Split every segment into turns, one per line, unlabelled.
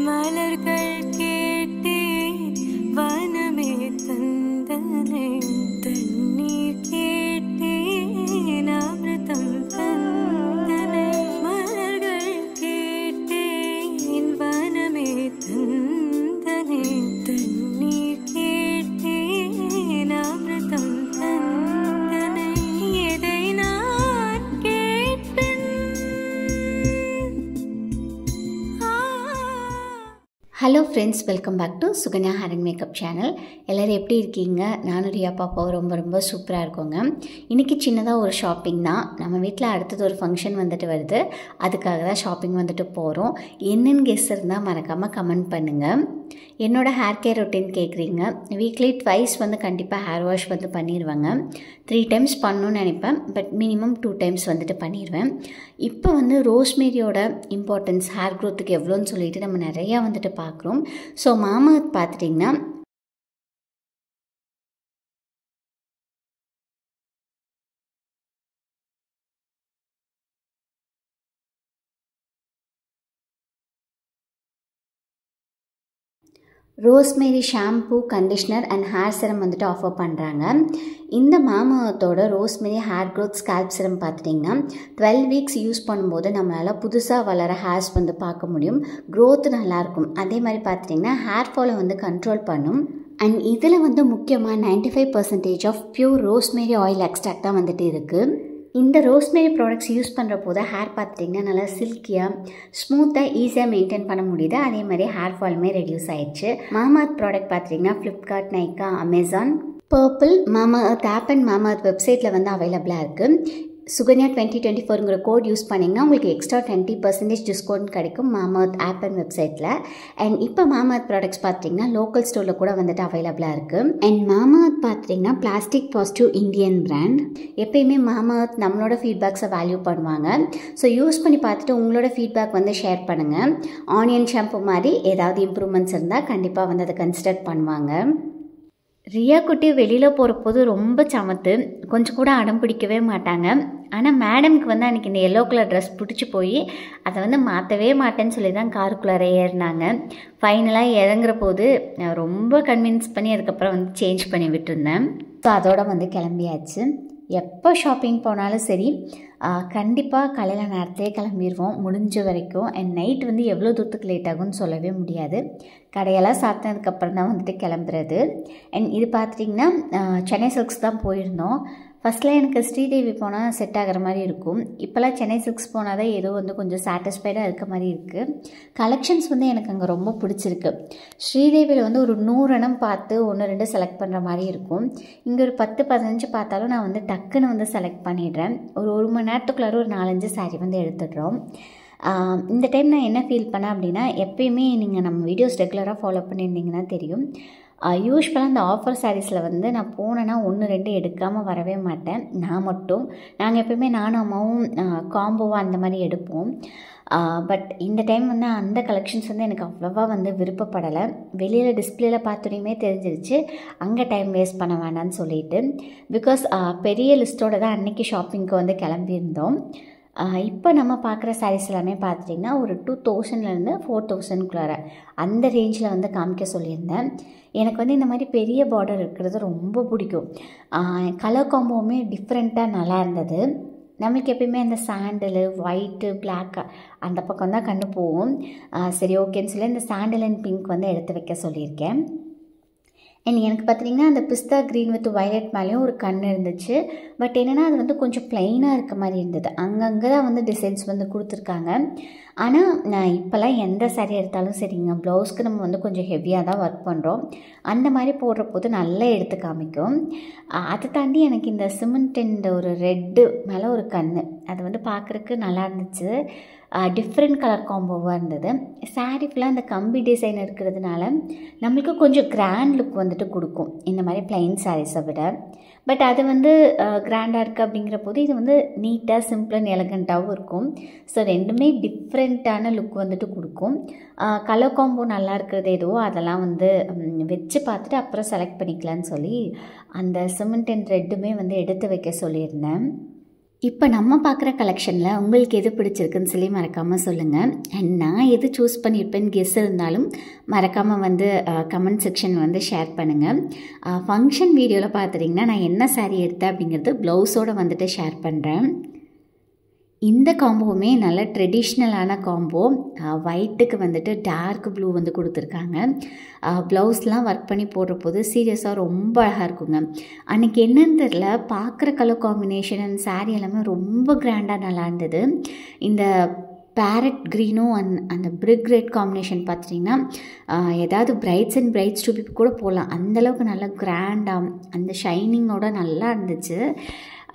மலர்கள் கேட்டேன் வனமே தந்தனை தண்ணீர் கேட்டேன் அமிர்தம் தந்தனை மலர்கள் கேட்டேன் வனமே தந்தனை தண்ணீர் கேட்டேன் அமிர்தம் தந்தனை எதை நான் கேட்பேன்.
Hello friends, welcome back to Sukanya hair and makeup channel. எல்லோரும் எப்படி இருக்கீங்க? நானும் ரியா பாப்பாவும் ரொம்ப சூப்பராக இருக்கோங்க. இன்றைக்கி சின்னதாக ஒரு ஷாப்பிங் தான். நம்ம வீட்டில் அடுத்தது ஒரு ஃபங்க்ஷன் வந்துட்டு வருது. அதுக்காக தான் ஷாப்பிங் வந்துட்டு போகிறோம். என்னென்னு கெஸ் இருந்தால் மறக்காமல் கமெண்ட் பண்ணுங்கள். என்னோடய ஹேர் கேர் ரொட்டீன் கேட்குறீங்க. வீக்லி ட்வைஸ் வந்து கண்டிப்பாக ஹேர் வாஷ் வந்து பண்ணிடுவேங்க. 3 டைம்ஸ் பண்ணணும்னு நினைப்பேன், பட் மினிமம் 2 டைம்ஸ் வந்துட்டு பண்ணிடுவேன். இப்போ வந்து ரோஸ்மேரியோட இம்பார்ட்டன்ஸ் ஹேர் க்ரோத்துக்கு எவ்வளோன்னு சொல்லிட்டு நம்ம நிறையா வந்துட்டு பார்க்குறோம். ஸோ மாமாஅர்த் பார்த்துட்டிங்கன்னா rosemary shampoo, conditioner and hair சிரம் வந்துட்டு ஆஃபர் பண்ணுறாங்க. இந்த மாமாஅர்த்தோட ரோஸ்மேரி ஹேர் க்ரோத் ஸ்கேல்ப் சிரம் பார்த்துட்டிங்கன்னா 12 வீக்ஸ் யூஸ் பண்ணும்போது நம்மளால் புதுசாக வளர ஹேர்ஸ் வந்து பார்க்க முடியும். க்ரோத் நல்லாயிருக்கும். அதே மாதிரி பார்த்துட்டிங்கன்னா ஹேர் ஃபாலை வந்து கண்ட்ரோல் பண்ணும். அண்ட் இதில் வந்து முக்கியமாக 95% of pure rosemary oil extract தான் வந்துட்டு இருக்குது. இந்த ரோஸ்மேரி ப்ராடக்ட்ஸ் யூஸ் பண்ணுற போது ஹேர் பார்த்துட்டிங்கன்னா நல்லா சில்கியாக ஸ்மூத்தாக ஈஸியாக மெயின்டைன் பண்ண முடியுது. அதே மாதிரி ஹேர் ஃபாலுமே ரெடியூஸ் ஆயிடுச்சு. மாமாஅர்த் ப்ராடக்ட் பார்த்துட்டிங்கன்னா Flipkart, Nykaa, Amazon, Purplle, Mamaearth app and Mamaearth வெப்சைட்டில் வந்து அவைலபிளாக இருக்குது. சுகன்யா 2024ங்கிற கோட் யூஸ் பண்ணிங்கன்னா உங்களுக்கு எக்ஸ்ட்ரா 20% டிஸ்கவுண்ட் கிடைக்கும் மாமாஅர்த் ஆப் அண்ட் வெப்சைட்டில். அண்ட் இப்போ மாமாஅர்த் ப்ராடக்ட்ஸ் பார்த்திங்கன்னா லோக்கல் ஸ்டோரில் கூட வந்துட்டு அவைலபிளாக இருக்குது. அண்ட் மாமாஅர்த் பார்த்திங்கன்னா பிளாஸ்டிக் பாசிட்டிவ் இந்தியன் பிராண்ட். எப்பயுமே மாமாஅர்த் நம்மளோட ஃபீட்பேக்ஸை வேல்யூ பண்ணுவாங்க. ஸோ யூஸ் பண்ணி பார்த்துட்டு உங்களோட ஃபீட்பேக் வந்து ஷேர் பண்ணுங்கள். ஆனியன் ஷாம்பு மாதிரி ஏதாவது இம்ப்ரூவ்மெண்ட்ஸ் இருந்தால் கண்டிப்பாக வந்து அதை கன்சிடர் பண்ணுவாங்க. ரியா குட்டி வெளியில் போகிற போது ரொம்ப சமத்து, கொஞ்சம் கூட அடம் பிடிக்கவே மாட்டாங்க. ஆனால் மேடம்க்கு வந்து அன்றைக்கி இந்த எல்லோ கலர் ட்ரெஸ் பிடிச்சி போய் அதை வந்து மாற்றவே மாட்டேன்னு சொல்லி தான் காருக்குள்ளார ஏறினாங்க. ஃபைனலாக இறங்குற போது ரொம்ப கன்வின்ஸ் பண்ணி அதுக்கப்புறம் வந்து சேஞ்ச் பண்ணி விட்டுருந்தேன். ஸோ அதோட வந்து கிளம்பியாச்சு. எப்போ ஷாப்பிங் போனாலும் சரி கண்டிப்பாக காலையில் நேரத்தையே கிளம்பிடுவோம் முடிஞ்ச வரைக்கும். அண்ட் நைட் வந்து எவ்வளோ தூரத்துக்கு லேட் ஆகும்னு சொல்லவே முடியாது. கடையெல்லாம் சாத்தினதுக்கப்புறம் தான் வந்துட்டு கிளம்புறது. அண்ட் இது பார்த்துட்டிங்கன்னா சென்னை சில்க்ஸ் தான் போயிருந்தோம். ஃபஸ்ட்டில் எனக்கு ஸ்ரீதேவி போனால் செட் ஆகிற மாதிரி இருக்கும். இப்போல்லாம் சென்னை சில்க்ஸ் போனால் தான் ஏதோ வந்து கொஞ்சம் சாட்டிஸ்ஃபைடாக இருக்க மாதிரி இருக்குது. கலெக்ஷன்ஸ் வந்து எனக்கு அங்கே ரொம்ப பிடிச்சிருக்கு. ஸ்ரீதேவியில் வந்து ஒரு 100 இடம் பார்த்து 1-2 செலக்ட் பண்ணுற மாதிரி இருக்கும். இங்கே ஒரு 10-15 பார்த்தாலும் நான் வந்து டக்குன்னு வந்து செலக்ட் பண்ணிடுறேன். ஒரு 1 மணி நேரத்துக்குள்ளார ஒரு 4-5 சாரீ வந்து எடுத்துடுறோம். இந்த டைம் நான் என்ன ஃபீல் பண்ணேன் அப்படின்னா, எப்பயுமே நீங்கள் நம்ம வீடியோஸ் ரெகுலராக ஃபாலோ பண்ணியிருந்தீங்கன்னா தெரியும், யூஸ்வலாக இந்த ஆஃபர் சாரீஸில் வந்து நான் போனேன்னா 1-2 எடுக்காமல் வரவே மாட்டேன். நாங்கள் எப்போயுமே நானும் அம்மாவும் காம்போவாக அந்த மாதிரி எடுப்போம். பட் இந்த டைம் வந்து அந்த கலெக்ஷன்ஸ் வந்து எனக்கு அவ்வளோவா வந்து விருப்பப்படலை. வெளியில் டிஸ்பிளேயில் பார்த்தோன்னே தெரிஞ்சிருச்சு அங்கே டைம் வேஸ்ட் பண்ண வேண்டாம்னு சொல்லிட்டு. பிகாஸ் பெரிய லிஸ்ட்டோடு தான் அன்றைக்கி ஷாப்பிங்க்கு வந்து கிளம்பியிருந்தோம். இப்போ நம்ம பார்க்குற சாரீஸ் எல்லாமே பார்த்துட்டிங்கன்னா ஒரு 2000லேருந்து 4000க்குள்ளார அந்த ரேஞ்சில் வந்து காமிக்க சொல்லியிருந்தேன். எனக்கு வந்து இந்த மாதிரி பெரிய பார்டர் இருக்கிறது ரொம்ப பிடிக்கும். கலர் காம்போவுமே டிஃப்ரெண்ட்டாக நல்லா இருந்தது. நம்மளுக்கு எப்பயுமே அந்த சாண்டலு, ஒயிட்டு, பிளாக் அந்த பக்கம் தான் கண்டு போகும். சரி ஓகேன்னு சொல்லி இந்த சாண்டல் அண்ட் பிங்க் வந்து எடுத்து வைக்க சொல்லியிருக்கேன். அண்ட் எனக்கு பார்த்திங்கன்னா அந்த பிஸ்தா க்ரீன் வித் வயலட் மேலேயும் ஒரு கண் இருந்துச்சு. பட் என்னென்னா அது வந்து கொஞ்சம் ப்ளைனாக இருக்க மாதிரி இருந்தது. அங்கங்கே தான் வந்து டிசைன்ஸ் வந்து கொடுத்துருக்காங்க. ஆனால் நான் இப்போல்லாம் எந்த சாரீ எடுத்தாலும் சரிங்க, ப்ளவுஸ்க்கு நம்ம வந்து கொஞ்சம் ஹெவியாக தான் ஒர்க் பண்ணுறோம். அந்த மாதிரி போடுற போது நல்லா எடுத்து காமிக்கும். அதை தாண்டி எனக்கு இந்த சிமெண்ட் அண்ட் ஒரு ரெட்டு மேலே ஒரு கண், அது வந்து பார்க்குறக்கு நல்லா இருந்துச்சு. டிஃப்ரெண்ட் கலர் காம்போவாக இருந்தது. சாரீ ஃபுல்லாக அந்த கம்பி டிசைன் இருக்கிறதுனால நம்மளுக்கு கொஞ்சம் கிராண்ட் லுக் வந்துட்டு கொடுக்கும் இந்த மாதிரி ப்ளைன் சாரீஸை விட. பட் அது வந்து கிராண்டாக இருக்குது அப்படிங்கிற போது இது வந்து நீட்டாக சிம்பிள் அண்ட் எலகண்ட்டாகவும் இருக்கும். ஸோ ரெண்டுமே டிஃப்ரெண்ட்டான லுக் வந்துட்டு கொடுக்கும். கலர் காம்போ நல்லா இருக்கிறது எதுவோ அதெல்லாம் வந்து வச்சு பார்த்துட்டு அப்புறம் செலக்ட் பண்ணிக்கலான்னு சொல்லி அந்த சிமெண்ட் அண்ட் ரெட்டுமே வந்து எடுத்து வைக்க சொல்லியிருந்தேன். இப்போ நம்ம பார்க்குற கலெக்ஷனில் உங்களுக்கு எது பிடிச்சிருக்குன்னு சொல்லி மறக்காமல் சொல்லுங்கள். அண்ட் நான் எது சூஸ் பண்ணியிருப்பேன்னு கெஸ் இருந்தாலும் மறக்காமல் வந்து கமெண்ட் செக்ஷன் வந்து ஷேர் பண்ணுங்கள். ஃபங்க்ஷன் வீடியோவில் பார்த்துட்டிங்கன்னா நான் என்ன சாரீ எடுத்தேன் அப்படிங்கிறது ப்ளவுஸோடு வந்துட்டு ஷேர் பண்ணுறேன். இந்த காம்போவுமே நல்ல ட்ரெடிஷ்னலான காம்போ. ஒயிட்டுக்கு வந்துட்டு டார்க் ப்ளூ வந்து கொடுத்துருக்காங்க. ப்ளவுஸ்லாம் ஒர்க் பண்ணி போடுற போது சீரியஸாக ரொம்ப அழகாக இருக்குங்க. அன்றைக்கி என்னன்னு தெரில, பார்க்குற கலர் காம்பினேஷன் அண்ட் சாரீ எல்லாமே ரொம்ப கிராண்டாக நல்லா இருந்தது. இந்த பேரட் க்ரீனும் அந்த பிரிக் ரெட் காம்பினேஷன் பார்த்துட்டிங்கன்னா ஏதாவது brights and brights to be கூட போகலாம். அந்தளவுக்கு நல்லா கிராண்டாக அந்த ஷைனிங்கோட நல்லா இருந்துச்சு.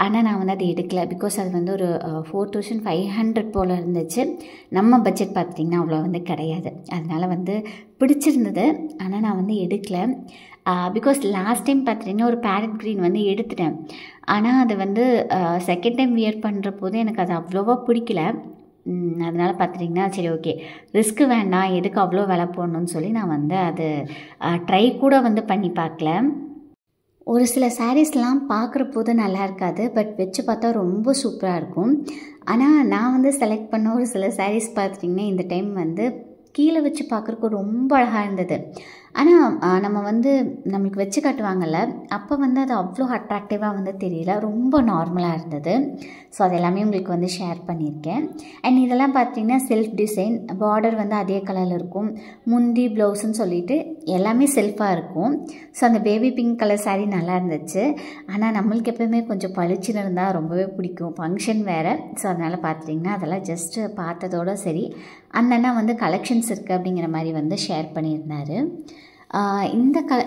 ஆனால் நான் வந்து அதை எடுக்கலை. பிகாஸ் அது வந்து ஒரு 4500 போல் இருந்துச்சு. நம்ம பட்ஜெட் பார்த்திங்கன்னா அவ்வளோ வந்து கிடையாது. அதனால் வந்து பிடிச்சிருந்தது, ஆனால் நான் வந்து எடுக்கலை. பிகாஸ் லாஸ்ட் டைம் பார்த்திங்கன்னா ஒரு பேரட் க்ரீன் வந்து எடுத்துட்டேன். ஆனால் அது வந்து செகண்ட் டைம் வியர் பண்ணுற போது எனக்கு அது அவ்வளோவா பிடிக்கல. அதனால் பார்த்துட்டிங்கன்னா சரி ஓகே ரிஸ்க்கு வேண்டாம், எதுக்கு அவ்வளோ விலை போடணும்னு சொல்லி நான் வந்து அது ட்ரை கூட வந்து பண்ணி பார்க்கல. ஒரு சில சாரீஸ்லாம் பார்க்குற போது நல்லா இருக்காது, பட் வச்சு பார்த்தா ரொம்ப சூப்பராக இருக்கும். ஆனால் நான் வந்து செலக்ட் பண்ண ஒரு சில சாரீஸ் பார்த்துட்டிங்கன்னா இந்த டைம் வந்து கீழே வச்சு பார்க்குறக்கு ரொம்ப அழகாக இருந்தது. ஆனால் நம்ம வந்து நம்மளுக்கு வச்சு காட்டுவாங்கள்ல, அப்போ வந்து அது அவ்வளோ அட்ராக்டிவாக வந்து தெரியல, ரொம்ப நார்மலாக இருந்தது. ஸோ அது எல்லாமே உங்களுக்கு வந்து ஷேர் பண்ணியிருக்கேன். அண்ட் இதெல்லாம் பார்த்திங்கன்னா செல்ஃப் டிசைன், பார்டர் வந்து அதே கலரில் இருக்கும், முந்தி ப்ளவுஸ்ன்னு சொல்லிட்டு எல்லாமே செல்ஃபாக இருக்கும். ஸோ அந்த பேபி பிங்க் கலர் சாரீ நல்லா இருந்துச்சு. ஆனால் நம்மளுக்கு எப்போயுமே கொஞ்சம் பளிச்சுன்னு இருந்தால் ரொம்பவே பிடிக்கும், ஃபங்க்ஷன் வேறு. ஸோ அதனால் பார்த்துட்டிங்கன்னா அதெல்லாம் ஜஸ்ட்டு பார்த்ததோடு சரி. அந்த அண்ணா வந்து கலெக்ஷன்ஸ் இருக்குது அப்படிங்கிற மாதிரி வந்து ஷேர் பண்ணியிருந்தார்.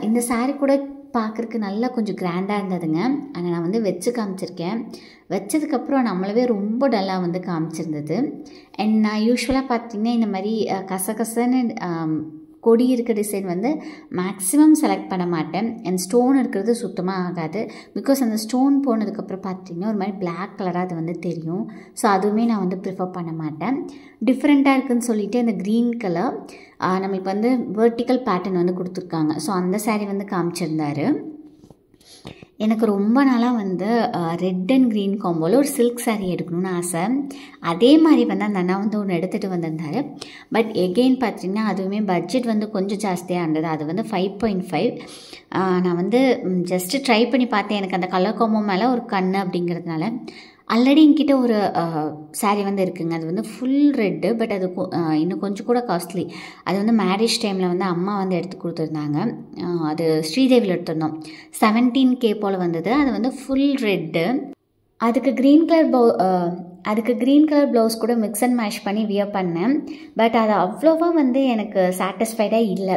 இந்த சாரீ கூட பார்க்குறக்கு நல்லா கொஞ்சம் கிராண்டாக இருந்ததுங்க. ஆனால் நான் வந்து வச்சு காமிச்சிருக்கேன். வச்சதுக்கப்புறம் நம்மளவே ரொம்ப டல்லாக வந்து காமிச்சிருந்தது. அண்ட் நான் யூஸ்வலாக பார்த்திங்கன்னா இந்த மாதிரி கசகசன்னு கொடி இருக்க டிசைன் வந்து மேக்ஸிமம் செலக்ட் பண்ண மாட்டேன். அண்ட் ஸ்டோன் இருக்கிறது சுத்தமாக ஆகாது. பிகாஸ் அந்த ஸ்டோன் போனதுக்கப்புறம் பார்த்திங்கன்னா ஒரு மாதிரி பிளாக் கலராக அது வந்து தெரியும். ஸோ அதுவுமே நான் வந்து ப்ரிஃபர் பண்ண மாட்டேன். டிஃப்ரெண்ட்டாக இருக்குதுன்னு சொல்லிவிட்டு அந்த க்ரீன் கலர் நம்மளுக்கு வந்து வெர்டிக்கல் பேட்டர்ன் வந்து கொடுத்துருக்காங்க. ஸோ அந்த சாரீ வந்து காமிச்சிருந்தார். எனக்கு ரொம்ப நாளாக வந்து ரெட் அண்ட் க்ரீன் காம்போவில் ஒரு சில்க் சாரீ எடுக்கணும்னு ஆசை. அதே மாதிரி வந்து அந்த அண்ணா வந்து ஒன்று எடுத்துகிட்டு வந்திருந்தார். பட் எகெயின் பார்த்திங்கன்னா அதுவுமே பட்ஜெட் வந்து கொஞ்சம் ஜாஸ்தியாக இருந்தது. அது வந்து 5.5. நான் வந்து ஜஸ்ட்டு ட்ரை பண்ணி பார்த்தேன். எனக்கு அந்த கலர் காம்போ மேலே ஒரு கண் அப்படிங்கிறதுனால. ஆல்ரெடி என்கிட்ட ஒரு சாரீ வந்து இருக்குங்க. அது வந்து ஃபுல் ரெட்டு, பட் அது இன்னும் கொஞ்சம் கூட காஸ்ட்லி. அது வந்து மேரேஜ் டைமில் வந்து அம்மா வந்து எடுத்து கொடுத்துருந்தாங்க. அது ஸ்ரீதேவியில் எடுத்திருந்தோம். 17K போல் வந்தது. அது வந்து ஃபுல் ரெட்டு. அதுக்கு க்ரீன் கலர் ப்ளவுஸ் கூட மிக்ஸ் அண்ட் மேஷ் பண்ணி வியர் பண்ணேன். பட் அது அவ்வளோவா வந்து எனக்கு சாட்டிஸ்ஃபைடாக இல்லை.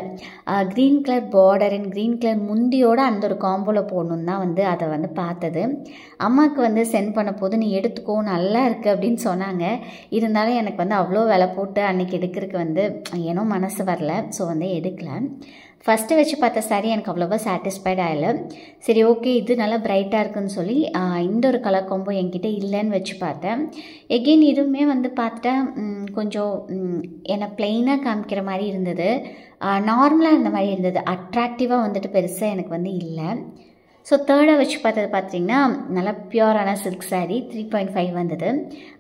Green colour border and green colour முந்தியோடு அந்த ஒரு காம்போவில் போடணுன்னு தான் வந்து அதை வந்து பார்த்தது. அம்மாவுக்கு வந்து சென்ட் பண்ண போது நீ எடுத்துக்கோ நல்லா இருக்குது அப்படின்னு சொன்னாங்க. இருந்தாலும் எனக்கு வந்து அவ்வளோ விலை போட்டு அன்றைக்கி எடுக்கிறதுக்கு வந்து ஏனோ மனசு வரல. ஸோ வந்து எடுக்கலை. ஃபஸ்ட்டு வச்சு பார்த்த சாரீ எனக்கு அவ்வளோவா சாட்டிஸ்ஃபைட் ஆகலை. சரி ஓகே இது நல்லா பிரைட்டாக இருக்குதுன்னு சொல்லி இந்த ஒரு கலர் காம்போ என்கிட்ட இல்லைன்னு வச்சு பார்த்தேன். எகெயின் இதுவுமே வந்து பார்த்தா கொஞ்சம் என்னை ப்ளெயினாக காமிக்கிற மாதிரி இருந்தது. நார்மலாக இருந்த மாதிரி இருந்தது. அட்ராக்டிவாக வந்துட்டு பெருசாக எனக்கு வந்து இல்லை. ஸோ தேர்டாக வச்சு பார்த்தது பார்த்திங்கன்னா நல்லா பியூரான சில்க் சாரீ 3.5 வந்தது.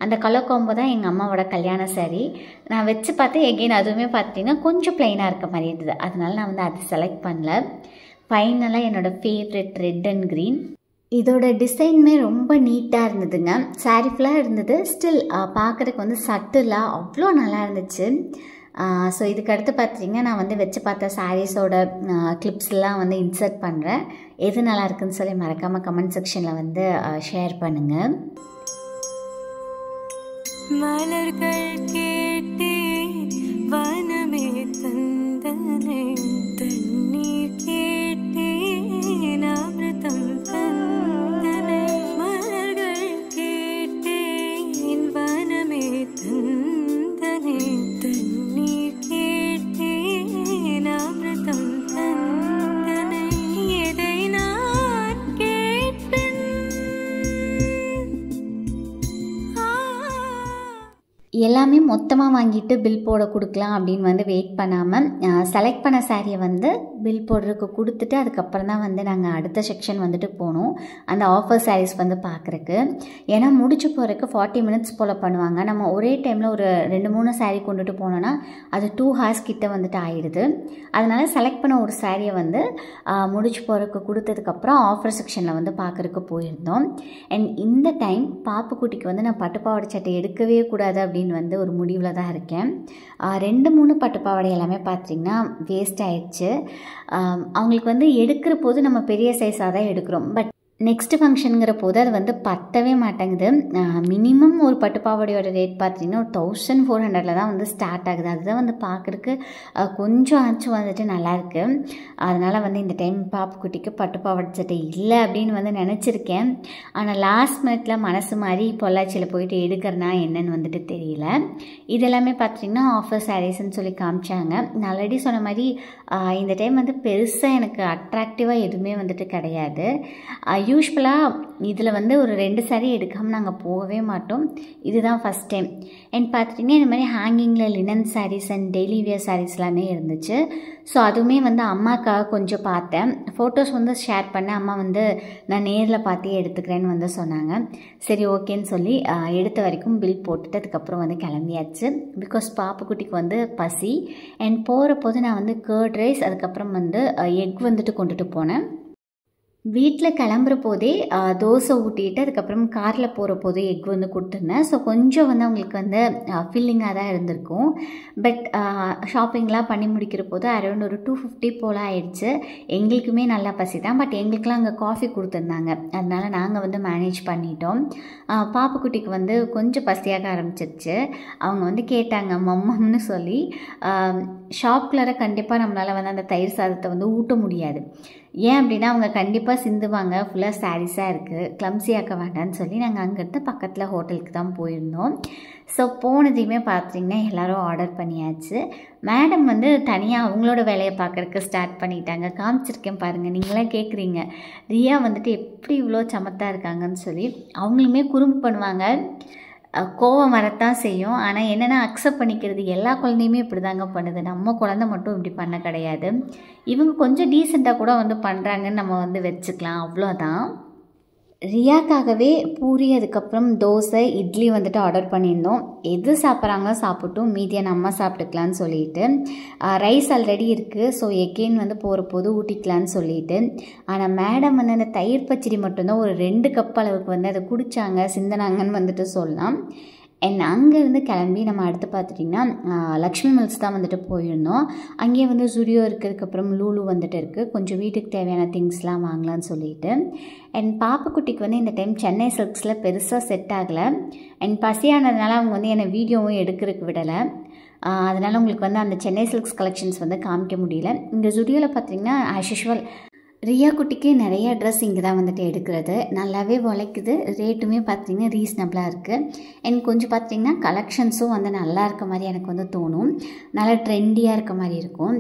அந்த கலர் காம்போ தான் எங்கள் அம்மாவோட கல்யாண சாரீ. நான் வச்சு பார்த்தேன். எகெயின் அதுவுமே பார்த்திங்கன்னா கொஞ்சம் ப்ளைனாக இருக்க மாதிரி இருந்தது. அதனால நான் வந்து அதை செலக்ட் பண்ணல. ஃபைனலாக என்னோடய ஃபேவரெட் ரெட் அண்ட் க்ரீன். இதோட டிசைனுமே ரொம்ப நீட்டாக இருந்ததுங்க. சாரீ ஃபுல்லாக இருந்தது. ஸ்டில் பார்க்குறதுக்கு வந்து சட்டிலாக அவ்வளோ நல்லா இருந்துச்சு. ஸோ இதுக்கு அடுத்து பார்த்திங்கன்னா நான் வந்து வச்சு பார்த்த சாரீஸோட கிளிப்ஸ்லாம் வந்து இன்சர்ட் பண்ணுறேன். எது நல்லா இருக்குன்னு சொல்லி மறக்காமல் கமெண்ட் செக்ஷனில் வந்து ஷேர் பண்ணுங்கள்.
மலர்கள் கேட்டேன் வனமே தந்தனை, தண்ணீர் கேட்டேன் அமிர்தம் தந்தனை. மலர்கள் கேட்டேன் வனமே தந்தனை, தண்ணீர் கேட்டேன் அமிர்தம் தந்தனை. எதை நான் கேட்பேன்.
எல்லாமே மொத்த மொத்தமாக வாங்கிட்டு பில் போட கொடுக்கலாம் அப்படின்னு வந்து வெயிட் பண்ணாமல் செலக்ட் பண்ண சாரியை வந்து பில் போடுறதுக்கு கொடுத்துட்டு அதுக்கப்புறம் தான் வந்து நாங்கள் அடுத்த செக்ஷன் வந்துட்டு போனோம் அந்த ஆஃபர் சாரீஸ் வந்து பார்க்குறக்கு. ஏன்னா முடிச்சு போகிறதுக்கு 40 minutes போல் பண்ணுவாங்க. நம்ம ஒரே டைமில் ஒரு 2-3 சாரீ கொண்டுட்டு போனோன்னா அது 2 hours கிட்ட வந்துட்டு ஆயிடுது. அதனால் செலக்ட் பண்ண ஒரு சாரியை வந்து முடிச்சு போகிறதுக்கு கொடுத்ததுக்கப்புறம் ஆஃபர் செக்ஷனில் வந்து பார்க்குறக்கு போயிருந்தோம். அண்ட் இந்த டைம் பாப்புக்குட்டிக்கு வந்து நான் பட்டுப்பாவாடை சட்டை எடுக்கவே கூடாது அப்படின்னு வந்து ஒரு முடிவில் தான் இருக்கேன். 2-3 பட்டுப்பாவாடை எல்லாமே பார்த்திங்கன்னா வேஸ்ட் ஆயிடுச்சு. அவங்களுக்கு வந்து எடுக்கிற போது நம்ம பெரிய சைஸாக தான் எடுக்கிறோம். பட் நெக்ஸ்ட் ஃபங்க்ஷனுங்கிற போது அது வந்து பத்தவே மாட்டேங்குது. மினிமம் ஒரு பட்டுப்பாவாடையோட ரேட் பார்த்திங்கன்னா ஒரு 1400 தான் வந்து ஸ்டார்ட் ஆகுது. அதுதான் வந்து பார்க்குறக்கு கொஞ்சம் ஆச்சும் வந்துட்டு நல்லாயிருக்கு. அதனால் வந்து இந்த டைம் பாப்புக்குட்டிக்கு பட்டுப்பாவாடை சட்டை இல்லை அப்படின்னு வந்து நினச்சிருக்கேன். ஆனால் லாஸ்ட் மினிட்ல மனசு மாதிரி பொள்ளாச்சியில் போயிட்டு எடுக்கிறனா என்னன்னு வந்துட்டு தெரியல. இதெல்லாமே பார்த்திங்கன்னா ஆஃபர் சாரீஸ்ன்னு சொல்லி காமிச்சாங்க. நான் ஆல்ரெடி சொன்ன மாதிரி இந்த டைம் வந்து பெருசாக எனக்கு அட்ராக்டிவாக எதுவுமே வந்துட்டு கிடையாது. யூஸ்வலாக இதில் வந்து ஒரு 2 சாரீ எடுக்காமல் நாங்கள் போகவே மாட்டோம். இதுதான் ஃபஸ்ட் டைம். அண்ட் பார்த்துட்டிங்கன்னா இந்த மாதிரி ஹேங்கிங்கில் linen sarees and daily wear sarees எல்லாமே இருந்துச்சு. ஸோ அதுவுமே வந்து அம்மாக்காக கொஞ்சம் பார்த்தேன். ஃபோட்டோஸ் வந்து ஷேர் பண்ணேன். அம்மா வந்து நான் நேரில் பார்த்தே எடுத்துக்கிறேன்னு வந்து சொன்னாங்க. சரி ஓகேன்னு சொல்லி எடுத்த வரைக்கும் பில் போட்டுட்டு அதுக்கப்புறம் வந்து கிளம்பியாச்சு. பிகாஸ் பாப்புக்குட்டிக்கு வந்து பசி. அண்ட் போகிற போது நான் வந்து கர்ட் ரைஸ் அதுக்கப்புறம் வந்து எக் வந்துட்டு கொண்டுட்டு போனேன். வீட்டில் கிளம்புற போதே தோசை ஊட்டிட்டு அதுக்கப்புறம் காரில் போகிற போதே எக் வந்து கொடுத்துருந்தேன். ஸோ கொஞ்சம் வந்து அவங்களுக்கு வந்து ஃபில்லிங்காக தான் இருந்திருக்கும். பட் ஷாப்பிங்லாம் பண்ணி முடிக்கிற போது அரௌண்ட் ஒரு 250 போல் ஆயிடுச்சு. எங்களுக்குமே நல்லா பசி தான். பட் எங்களுக்குலாம் அங்கே காஃபி கொடுத்துருந்தாங்க. அதனால் நாங்கள் வந்து மேனேஜ் பண்ணிட்டோம். பாப்புக்குட்டிக்கு வந்து கொஞ்சம் பசியாக ஆரம்பிச்சிருச்சு. அவங்க வந்து கேட்டாங்க மம்மம்னு சொல்லி. ஷாப்குள்ளார கண்டிப்பாக நம்மளால் வந்து அந்த தயிர் சாதத்தை வந்து ஊட்ட முடியாது. ஏன் அப்படின்னா அவங்க கண்டிப்பாக சிந்துவாங்க. ஃபுல்லாக சாரீஸாக இருக்குது, கிளம்ஸியாக்க வேண்டான்னு சொல்லி நாங்கள் அங்கேருந்து பக்கத்தில் ஹோட்டலுக்கு தான் போயிருந்தோம். ஸோ போனதையுமே பார்த்திங்கன்னா எல்லோரும் ஆர்டர் பண்ணியாச்சு. மேடம் வந்து தனியாக அவங்களோட வேலையை பார்க்குறக்கு ஸ்டார்ட் பண்ணிட்டாங்க. காமிச்சிருக்கேன் பாருங்கள். நீங்களாம் கேட்குறீங்க ரியா வந்துட்டு எப்படி இவ்வளோ சமத்தாக இருக்காங்கன்னு சொல்லி. அவங்களுமே குறும்பு பண்ணுவாங்க, கோவம் வரத்தான் செய்யும். ஆனால் என்னென்னா அக்செப்ட் பண்ணிக்கிறது. எல்லா குழந்தையுமே இப்படி தாங்க பண்ணுது. நம்ம குழந்தை மட்டும் இப்படி பண்ண கிடையாது. இவங்க கொஞ்சம் டீசெண்டாக கூட வந்து பண்ணுறாங்கன்னு நம்ம வந்து வச்சுக்கலாம், அவ்வளோதான். ரியாக்காகவே பூரி அதுக்கப்புறம் தோசை இட்லி வந்துட்டு ஆர்டர் பண்ணியிருந்தோம். எது சாப்பிட்றாங்களோ சாப்பிட்டும், மீதியை நம்ம சாப்பிட்டுக்கலான்னு சொல்லிட்டு. ரைஸ் ஆல்ரெடி இருக்குது. ஸோ எகெயின் வந்து போகிற போது ஊட்டிக்கலான்னு சொல்லிட்டு. ஆனால் மேடம் வந்து அந்த தயிர் பச்சடி மட்டும்தான் ஒரு 2 கப் அளவுக்கு வந்து அதை குடித்தாங்க, சிந்தனாங்கன்னு வந்துட்டு சொல்லலாம். அண்ட் அங்கேருந்து கிளம்பி நம்ம அடுத்து பார்த்துட்டிங்கன்னா லக்ஷ்மி மில்ஸ் தான் வந்துட்டு போயிருந்தோம். அங்கேயே வந்து ஜுடியோ இருக்கிறதுக்கப்புறம் லூலு வந்துட்டு இருக்குது. கொஞ்சம் வீட்டுக்கு தேவையான திங்ஸ்லாம் வாங்கலான்னு சொல்லிட்டு. அண்ட் பாப்புக்குட்டிக்கு வந்து இந்த டைம் சென்னை சில்க்ஸில் பெருசாக செட் ஆகலை. அண்ட் பசியானதுனால அவங்க வந்து என்னை வீடியோவும் எடுக்கிறதுக்கு விடலை. அதனால் உங்களுக்கு வந்து அந்த சென்னை சில்க்ஸ் கலெக்ஷன்ஸ் வந்து காமிக்க முடியல. இங்கே ஜுடியோவில் பார்த்திங்கன்னா ஆஸ் யூஷுவல் ரியா குட்டிக்கு நிறையா ட்ரெஸ் இங்கே தான் வந்துட்டு எடுக்கிறது. நல்லாவே உழைக்குது. ரேட்டுமே பார்த்திங்கன்னா ரீசனபிளாக இருக்குது. அண்ட் கொஞ்சம் பார்த்திங்கன்னா கலெக்ஷன்ஸும் வந்து நல்லா இருக்க மாதிரி எனக்கு வந்து தோணும். நல்லா ட்ரெண்டியாக இருக்க மாதிரி இருக்கும்.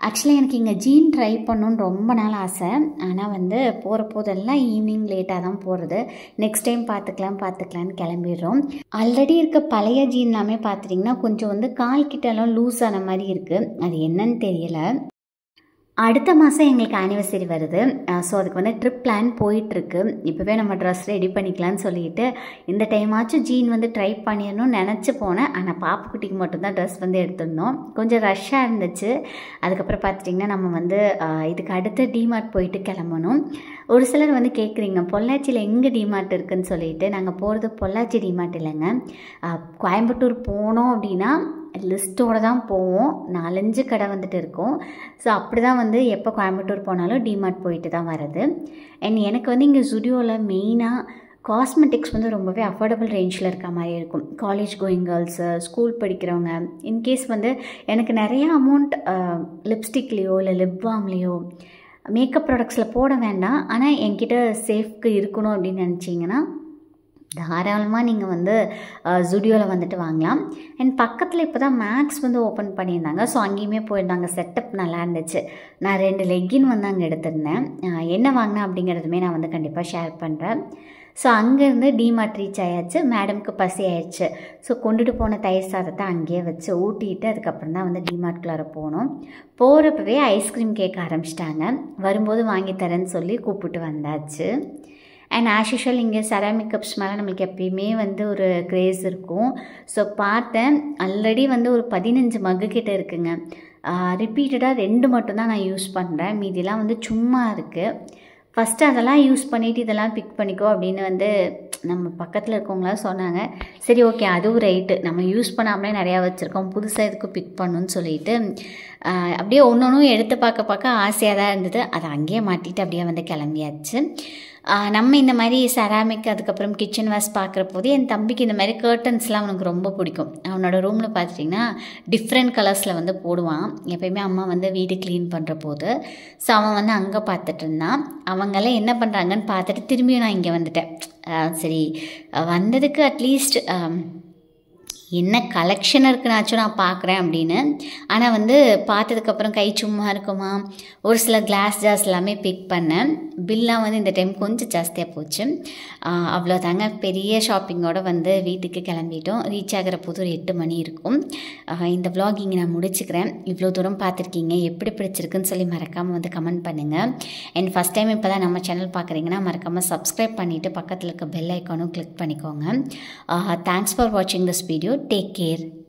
ஆக்சுவலாக எனக்கு இங்கே ஜீன் ட்ரை பண்ணணுன்னு ரொம்ப நாள் ஆசை. ஆனால் வந்து போகிற போதெல்லாம் ஈவினிங் லேட்டாக தான் போகிறது. நெக்ஸ்ட் டைம் பார்த்துக்கலான்னு கிளம்பிடுறோம். ஆல்ரெடி இருக்க பழைய ஜீன்லாமே பார்த்துட்டிங்கன்னா கொஞ்சம் வந்து கால் கிட்டலாம் லூஸ் ஆன மாதிரி இருக்குது. அது என்னன்னு தெரியலை. அடுத்த மாதம் எங்களுக்கு ஆனிவர்சரி வருது. ஸோ அதுக்கு வந்து ட்ரிப் பிளான் போயிட்டுருக்கு. இப்போவே நம்ம ட்ரெஸ் ரெடி பண்ணிக்கலான்னு சொல்லிட்டு இந்த டைமாச்சும் ஜீன் வந்து ட்ரை பண்ணிடணும்னு நினச்சி போனேன். ஆனால் பாப்புக்குட்டிக்கு மட்டும்தான் ட்ரெஸ் வந்து எடுத்துருந்தோம். கொஞ்சம் ரஷ்ஷாக இருந்துச்சு. அதுக்கப்புறம் பார்த்துட்டிங்கன்னா நம்ம வந்து இதுக்கு அடுத்து டிமார்ட் போயிட்டு கிளம்பணும். ஒரு சிலர் வந்து கேட்குறீங்க பொள்ளாச்சியில் எங்கே டிமார்ட் இருக்குதுன்னு சொல்லிட்டு. நாங்கள் போகிறது பொள்ளாச்சி டிமார்ட் இல்லைங்க. கோயம்புத்தூர் போனோம் அப்படின்னா லிஸ்ட்டோடு தான் போவோம். 4-5 கடை வந்துட்டு இருக்கும். ஸோ அப்படி தான் வந்து எப்போ கோயம்புத்தூர் போனாலும் டிமார்ட் போயிட்டு தான் வர்றது. அண்ட் எனக்கு வந்து இங்கே ஜுடியோவில் மெயினாக காஸ்மெட்டிக்ஸ் வந்து ரொம்பவே அஃபோர்டபுள் ரேஞ்சில் இருக்க மாதிரி இருக்கும். காலேஜ் கோயிங் கேர்ள்ஸு, ஸ்கூல் படிக்கிறவங்க, இன்கேஸ் வந்து எனக்கு நிறையா அமௌண்ட் லிப்ஸ்டிக்லேயோ இல்லை லிப் பாம்லேயோ மேக்கப் ப்ராடக்ட்ஸில் போட வேண்டாம். ஆனால் என்கிட்ட சேஃப்க்கு இருக்கணும் அப்படின்னு நினச்சிங்கன்னா தாராளமாக நீங்கள் வந்து ஜுடியோவில் வந்துட்டு வாங்கலாம். அண்ட் பக்கத்தில் இப்போ தான் மேக்ஸ் வந்து ஓப்பன் பண்ணியிருந்தாங்க. ஸோ அங்கேயுமே போயிருந்தாங்க. செட்டப் நல்லா இருந்துச்சு. நான் 2 லெக்கின் வந்து அங்கே எடுத்திருந்தேன். என்ன வாங்கினேன் அப்படிங்கிறதுமே நான் வந்து கண்டிப்பாக ஷேர் பண்ணுறேன். ஸோ அங்கேருந்து டிமார்ட் ரீச் ஆயாச்சு. மேடம்க்கு பசி ஆயிடுச்சு. ஸோ கொண்டுட்டு போன தயிர் சாதத்தை அங்கேயே வச்சு ஊட்டிட்டு அதுக்கப்புறம் தான் வந்து டிமார்ட்குள்ளார போனோம். போகிறப்பவே ஐஸ்கிரீம் கேட்க ஆரம்பிச்சிட்டாங்க. வரும்போது வாங்கி தரேன்னு சொல்லி கூப்பிட்டு வந்தாச்சு. அண்ட் ஆஸ் யூஷுவல் இங்கே செராமிக் கப்ஸ் மேலே நம்மளுக்கு எப்பயுமே வந்து ஒரு க்ரேஸ் இருக்கும். ஸோ பார்த்தேன், ஆல்ரெடி வந்து ஒரு 15 மக்கு கிட்ட இருக்குங்க. ரிப்பீட்டடாக 2 மட்டும்தான் நான் யூஸ் பண்ணுறேன். மீதிலாம் வந்து சும்மா இருக்குது. ஃபஸ்ட்டு அதெல்லாம் யூஸ் பண்ணிவிட்டு இதெல்லாம் பிக் பண்ணிக்கோ அப்படின்னு வந்து நம்ம பக்கத்தில் இருக்கவங்களாம் சொன்னாங்க. சரி ஓகே, அதுவும் ரைட்டு, நம்ம யூஸ் பண்ணாமலே நிறையா வச்சுருக்கோம், புதுசாக எதுக்கும் பிக் பண்ணணும்னு சொல்லிட்டு அப்படியே ஒன்று எடுத்து பார்க்க ஆசையாக தான் இருந்தது. அதை அங்கேயே மாட்டிட்டு அப்படியே வந்து கிளம்பியாச்சு. நம்ம இந்த மாதிரி செராமிக் அதுக்கப்புறம் கிச்சன் வேர்ஸ் பார்க்குற போது என் தம்பிக்கு இந்த மாதிரி கர்டன்ஸ்லாம் அவனுக்கு ரொம்ப பிடிக்கும். அவனோட ரூமில் பார்த்துட்டிங்கன்னா டிஃப்ரெண்ட் கலர்ஸில் வந்து போடுவான் எப்போயுமே அம்மா வந்து வீடு க்ளீன் பண்ணுற போது. ஸோ அவன் வந்து அங்கே பார்த்துட்டு இருந்தான். அவங்கெல்லாம் என்ன பண்ணுறாங்கன்னு பார்த்துட்டு திரும்பியும் நான் இங்கே வந்துட்டேன். சரி வந்ததுக்கு அட்லீஸ்ட் என்ன கலெக்ஷன் இருக்குனாச்சும் நான் பார்க்குறேன் அப்படின்னு. ஆனால் வந்து பார்த்ததுக்கப்புறம் கை சும்மா இருக்குமா, ஒரு சில கிளாஸ் ஜார்ஸ் எல்லாமே பிக் பண்ணேன். பில்லாம் வந்து இந்த டைம் கொஞ்சம் ஜாஸ்தியாக போச்சு. அவ்வளோதாங்க, பெரிய ஷாப்பிங்கோடு வந்து வீட்டுக்கு கிளம்பிட்டோம். ரீச் ஆகிற போது ஒரு 8 மணி இருக்கும். இந்த vlog இங்கே நான் முடிச்சுக்கிறேன். இவ்வளோ தூரம் பார்த்துருக்கீங்க, எப்படி பிடிச்சிருக்குன்னு சொல்லி மறக்காமல் வந்து கமெண்ட் பண்ணுங்கள். அண்ட் ஃபஸ்ட் டைம் இப்போ தான் நம்ம சேனல் பார்க்குறீங்கன்னா மறக்காமல் சப்ஸ்கிரைப் பண்ணிவிட்டு பக்கத்தில் இருக்க பெல் ஐக்கானும் கிளிக் பண்ணிக்கோங்க. தேங்க்ஸ் ஃபார் வாட்சிங் திஸ் வீடியோ. Take care.